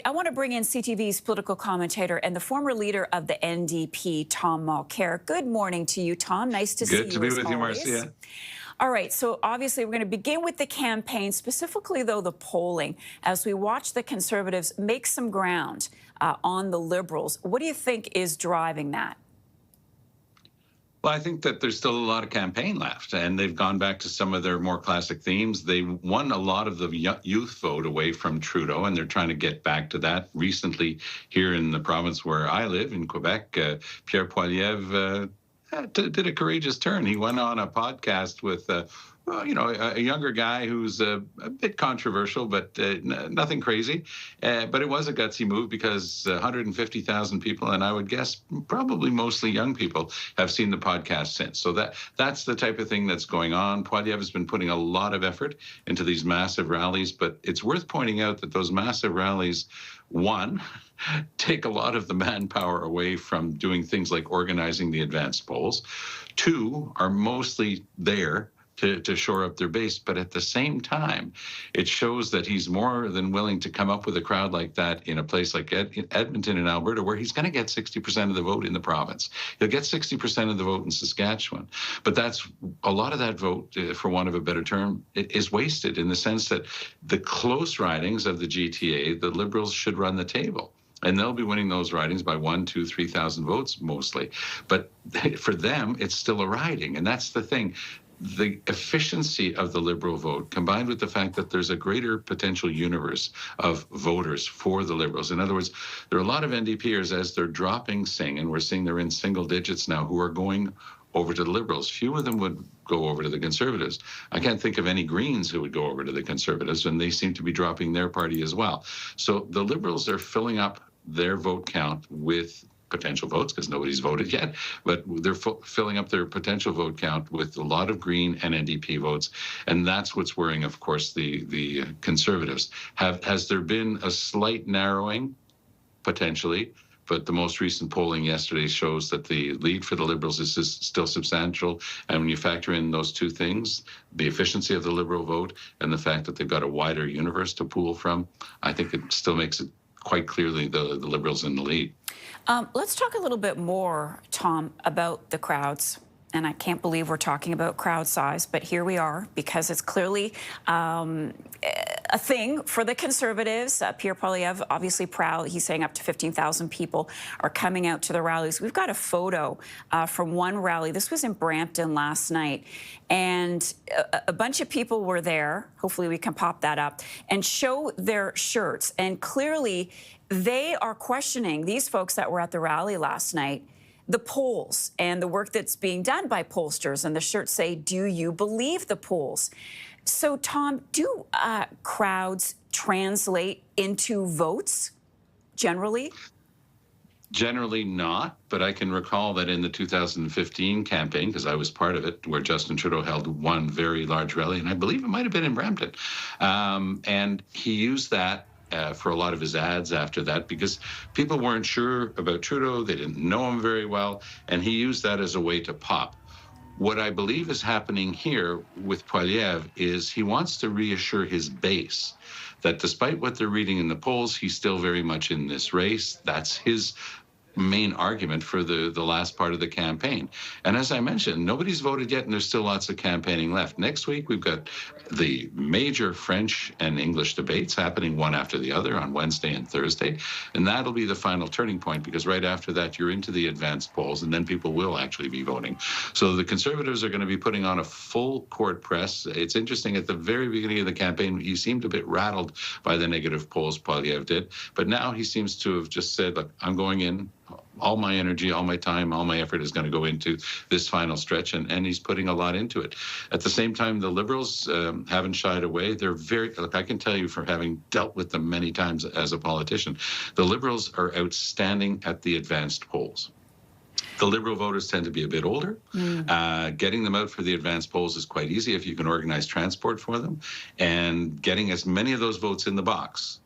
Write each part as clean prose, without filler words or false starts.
right, I want to bring in CTV's political commentator and the former leader of the NDP, Tom Mulcair. Good morning to you, Tom. Nice to see you. Good to be with you, always. Marcia. All right, so obviously we're going to begin with the campaign, specifically, though, the polling, as we watch the Conservatives make some ground on the Liberals. What do you think is driving that? Well, I think that there's still a lot of campaign left, and they've gone back to some of their more classic themes. They won a lot of the youth vote away from Trudeau, and they're trying to get back to that. Recently, here in the province where I live, in Quebec, Pierre Poilievre did a courageous turn. He went on a podcast with a younger guy who's a bit controversial, but nothing crazy. But it was a gutsy move because 150,000 people, and I would guess probably mostly young people, have seen the podcast since. So that's the type of thing that's going on. Poilievre has been putting a lot of effort into these massive rallies, but it's worth pointing out that those massive rallies, one, take a lot of the manpower away from doing things like organizing the advanced polls. Two, are mostly there to shore up their base. But at the same time, it shows that he's more than willing to come up with a crowd like that in a place like Edmonton in Alberta, where he's going to get 60% of the vote in the province. He'll get 60% of the vote in Saskatchewan. But that's a lot of that vote, for want of a better term, is wasted in the sense that the close ridings of the GTA, the Liberals should run the table. And they'll be winning those ridings by 1,000, 2,000, 3,000 votes mostly. But for them, it's still a riding. And that's the thing. The efficiency of the Liberal vote, combined with the fact that there's a greater potential universe of voters for the Liberals. In other words, there are a lot of NDPers, as they're dropping Singh, and we're seeing they're in single digits now, who are going over to the Liberals. Few of them would go over to the Conservatives. I can't think of any Greens who would go over to the Conservatives, and they seem to be dropping their party as well. So the Liberals are filling up their vote count with potential votes, because nobody's voted yet, but they're filling up their potential vote count with a lot of Green and NDP votes, and that's what's worrying, of course, the Conservatives. Has there been a slight narrowing? Potentially, but the most recent polling yesterday shows that the lead for the Liberals is still substantial, and when you factor in those two things, the efficiency of the Liberal vote and the fact that they've got a wider universe to pool from, I think it still makes it quite clearly the Liberals in the lead. Let's talk a little bit more, Tom, about the crowds. And I can't believe we're talking about crowd size, but here we are, because it's clearly a thing for the Conservatives. Pierre Poilievre, obviously proud. He's saying up to 15,000 people are coming out to the rallies. We've got a photo from one rally. This was in Brampton last night. And a bunch of people were there. Hopefully we can pop that up and show their shirts. And clearly they are questioning, these folks that were at the rally last night, the polls and the work that's being done by pollsters, and the shirts say, "Do you believe the polls?" So, Tom, do crowds translate into votes generally? Generally not, but I can recall that in the 2015 campaign, because I was part of it, where Justin Trudeau held one very large rally, and I believe it might have been in Brampton, and he used that for a lot of his ads after that, because people weren't sure about Trudeau. They didn't know him very well, and he used that as a way to pop. What I believe is happening here with Poilievre is he wants to reassure his base that despite what they're reading in the polls, he's still very much in this race. That's his main argument for the last part of the campaign. And as I mentioned, nobody's voted yet, and there's still lots of campaigning left. Next week, we've got the major French and English debates happening one after the other on Wednesday and Thursday, and that'll be the final turning point, because right after that, you're into the advanced polls, and then people will actually be voting. So the Conservatives are going to be putting on a full court press. It's interesting, at the very beginning of the campaign, he seemed a bit rattled by the negative polls, Poilievre did, but now he seems to have just said, look, I'm going in. All my energy, all my time, all my effort is going to go into this final stretch, and he's putting a lot into it. At the same time, the Liberals haven't shied away. They're very, look, I can tell you from having dealt with them many times as a politician, the Liberals are outstanding at the advanced polls. The Liberal voters tend to be a bit older. Getting them out for the advanced polls is quite easy if you can organize transport for them, and getting as many of those votes in the box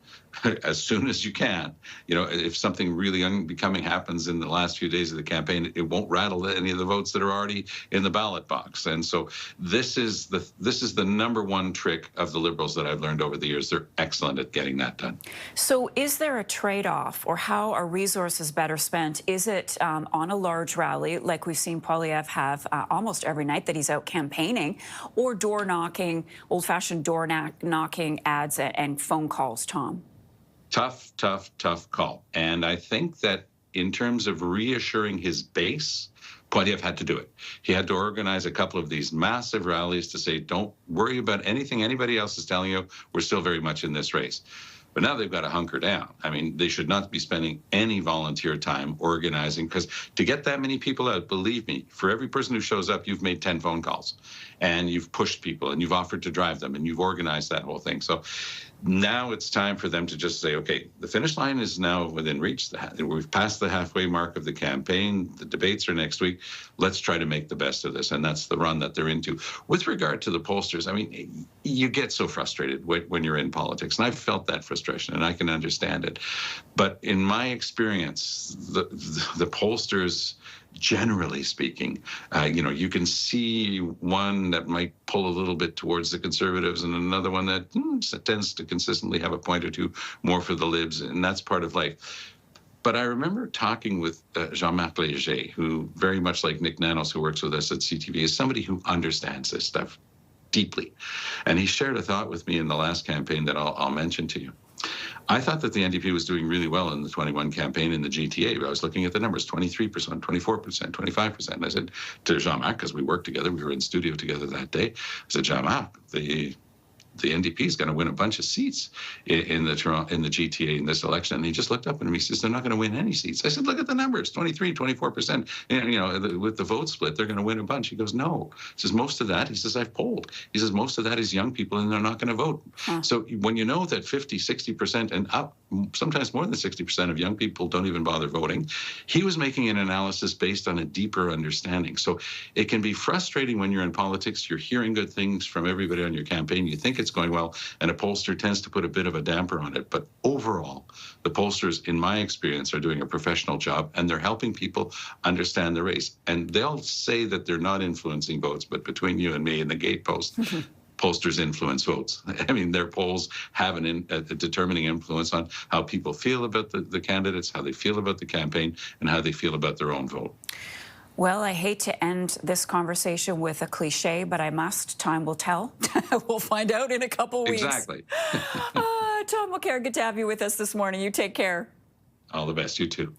as soon as you can. You know, if something really unbecoming happens in the last few days of the campaign, it won't rattle any of the votes that are already in the ballot box. And so this is the number one trick of the Liberals that I've learned over the years. They're excellent at getting that done. So is there a trade-off, or how are resources better spent? Is it on a large rally, like we've seen Poilievre have almost every night that he's out campaigning, or door knocking, old-fashioned door knocking ads and phone calls, Tom? Tough call. And I think that in terms of reassuring his base, Poilievre had to do it. He had to organize a couple of these massive rallies to say, don't worry about anything anybody else is telling you. We're still very much in this race. But now they've got to hunker down. I mean, they should not be spending any volunteer time organizing, because to get that many people out, believe me, for every person who shows up, you've made 10 phone calls and you've pushed people and you've offered to drive them and you've organized that whole thing. So now it's time for them to just say, okay, the finish line is now within reach. We've passed the halfway mark of the campaign. The debates are next week. Let's try to make the best of this. And that's the run that they're into. With regard to the pollsters, I mean, you get so frustrated when you're in politics. And I've felt that frustration and I can understand it. But in my experience, the pollsters, generally speaking, you know, you can see one that might pull a little bit towards the Conservatives and another one that tends to consistently have a point or two more for the Libs, and that's part of life. But I remember talking with Jean-Marc Léger, who, very much like Nick Nanos, who works with us at CTV, is somebody who understands this stuff deeply. And he shared a thought with me in the last campaign that I'll mention to you. I thought that the NDP was doing really well in the 21 campaign in the GTA. I was looking at the numbers, 23%, 24%, 25%. And I said to Jean-Marc, because we worked together, we were in studio together that day, I said, Jean-Marc, the NDP is going to win a bunch of seats in the GTA in this election. And he just looked up at me. He says, they're not going to win any seats. I said, look at the numbers, 23, 24%. And, you know, with the vote split, they're going to win a bunch. He goes, no. He says, most of that, he says, I've polled. He says, most of that is young people and they're not going to vote. So when you know that 50, 60% and up, sometimes more than 60% of young people don't even bother voting, he was making an analysis based on a deeper understanding. So it can be frustrating when you're in politics. You're hearing good things from everybody on your campaign. You think it's going well, and a pollster tends to put a bit of a damper on it. But overall, the pollsters, in my experience, are doing a professional job, and they're helping people understand the race. And they'll say that they're not influencing votes, but between you and me and the gatepost, pollsters influence votes. I mean, their polls have a determining influence on how people feel about the candidates, how they feel about the campaign, and how they feel about their own vote. Well, I hate to end this conversation with a cliche, but I must. Time will tell. We'll find out in a couple weeks. Exactly. Tom Mulcair, good to have you with us this morning. You take care. All the best. You too.